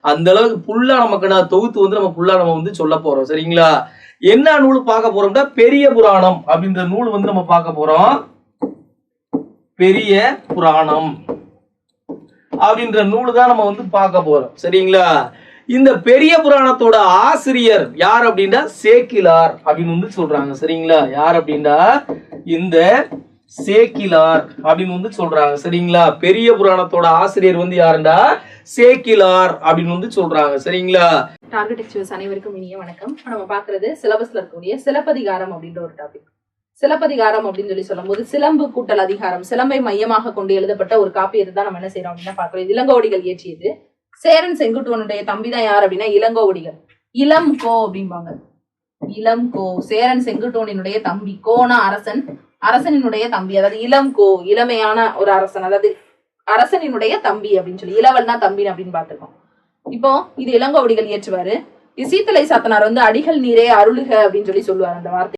அந்த அளவுக்கு புல்லா நமக்கு நான் தொகுத்து வந்து நம்ம புல்லா நம்ம வந்து சொல்ல போறோம். சரிங்களா? என்ன நூல் பார்க்க போறோம்னா பெரிய புராணம் அப்படின்ற நூல் வந்து நம்ம பார்க்க போறோம். பெரிய புராணம் அப்படின்ற நூல் தான் நம்ம வந்து பார்க்க போறோம். சரிங்களா? இந்த பெரிய புராணத்தோட ஆசிரியர் யார் அப்படின்னா சேக்கிலார் அப்படின்னு வந்து சொல்றாங்க. சரிங்களா? யார் அப்படின்னா இந்த சேக்கிலார் அப்படின்னு வந்து சொல்றாங்க. சரிங்களா? பெரிய புராணத்தோட ஆசிரியர் வந்து யாருண்டா சேக்கிலார் அப்படின்னு வந்து சொல்றாங்க. சரிங்களா? டார்கெட் எக்ஸ்பிரஸ் அனைவருக்கும் இனிய வணக்கம். நம்ம பாக்குறது சிலபஸ்ல இருக்கக்கூடிய சிலப்பதிகாரம் அப்படின்ற ஒரு டாபிக். சிலப்பதிகாரம் அப்படின்னு சொல்லி சொல்லும் போது சிலம்பு கூட்டல் அதிகாரம், சிலம்பை மையமாக கொண்டு எழுதப்பட்ட ஒரு காப்பியத்தை தான் நம்ம என்ன செய்யறோம் அப்படின்னா பாக்குறோம். இளங்கோவடிகள் இயற்றியது. சேரன் செங்குட்டுவனுடைய தம்பிதான் யார் அப்படின்னா இளங்கோவடிகள். இளம் கோ அப்படிம்பாங்க. இளம் கோ சேரன் செங்குட்டுவனுடைய தம்பி. கோனா அரசன், அரசனினுடைய தம்பி, அதாவது இளம் கோ இளமையான ஒரு அரசன், அதாவது அரசனினுடைய தம்பி அப்படின்னு சொல்லி இளவல்னா தம்பி அப்படின்னு பாத்துருக்கோம். இப்போ இது இளங்கோவடிகள் இயற்றுவாரு. சீத்தலை சாத்தனார் வந்து அடிகள் நீரே அருளுக அப்படின்னு சொல்லி சொல்லுவார் அந்த வார்த்தை.